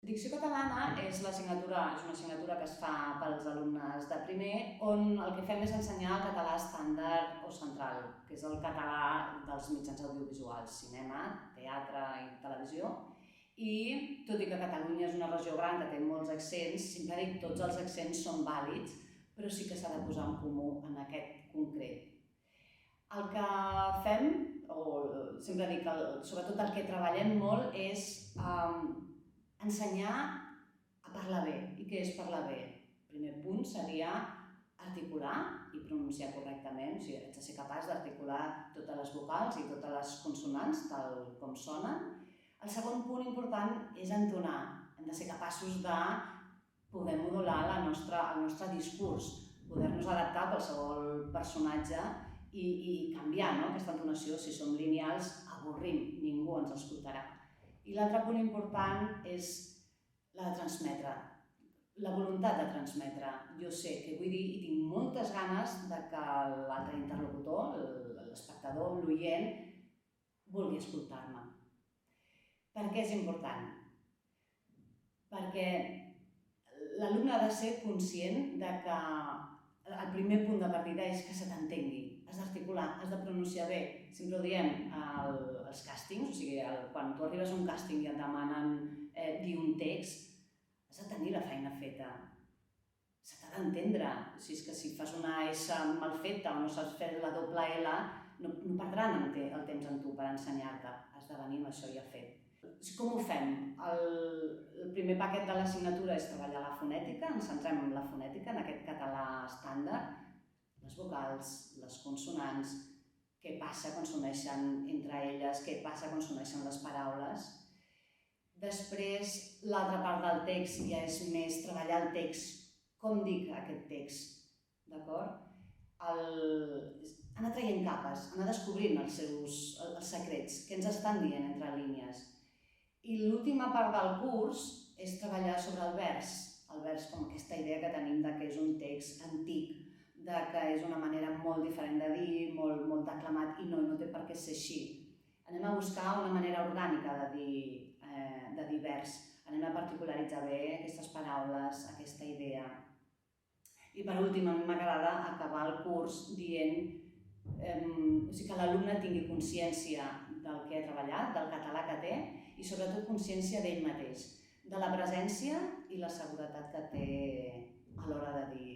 Dicció catalana és una assignatura que es fa pels alumnes de primer, on el que fem és ensenyar el català estàndard o central, que és el català dels mitjans audiovisuals, cinema, teatre i televisió. I tot i que Catalunya és una regió gran que té molts accents, sempre dic que tots els accents són vàlids, però sí que s'ha de posar en comú en aquest concret. El que fem, o sempre dic que sobretot el que treballem molt és ensenyar a parlar bé. I què és parlar bé? El primer punt seria articular i pronunciar correctament, o sigui, haig de ser capaç d'articular totes les vocals i totes les consonants tal com sonen. El segon punt important és entonar. Hem de ser capaços de poder modular el nostre discurs, poder-nos adaptar a qualsevol personatge i canviar aquesta entonació. Si som lineals, avorrim, ningú ens escoltarà. I l'altre punt important és la de transmetre, la voluntat de transmetre. Jo sé què vull dir i tinc moltes ganes de que l'altre interlocutor, l'espectador, l'oient, vulgui escoltar-me. Per què és important? Perquè l'alumne ha de ser conscient de que el primer punt de partida és que se t'entengui. Has d'articular, has de pronunciar bé. Sempre ho diem als càstings, o sigui, quan tu arribes a un càsting i et demanen dir un text, has de tenir la feina feta. Se t'ha d'entendre. Si és que si fas una S mal feta o no saps fer la doble L, no perdran el temps en tu per ensenyar-te. Has de venir amb això ja fet. Com ho fem? El primer paquet de l'assignatura és treballar la fonètica, ens centrem en la fonètica, en aquest català estàndard, les vocals, les consonants, què passa quan s'uneixen entre elles, què passa quan s'uneixen les paraules. Després, l'altra part del text ja és més treballar el text, com dic aquest text, d'acord? Anar traient capes, anar descobrint els secrets, què ens estan dient entre línies. I l'última part del curs és treballar sobre el vers com aquesta idea que tenim que és un text antic, que és una manera molt diferent de dir, molt declamat i no té per què ser així. Anem a buscar una manera orgànica de dir vers, anem a particularitzar bé aquestes paraules, aquesta idea. I per últim, a mi m'agrada acabar el curs dient que l'alumne tingui consciència del que ha treballat, del català que té i sobretot consciència d'ell mateix, de la presència i la seguretat que té a l'hora de dir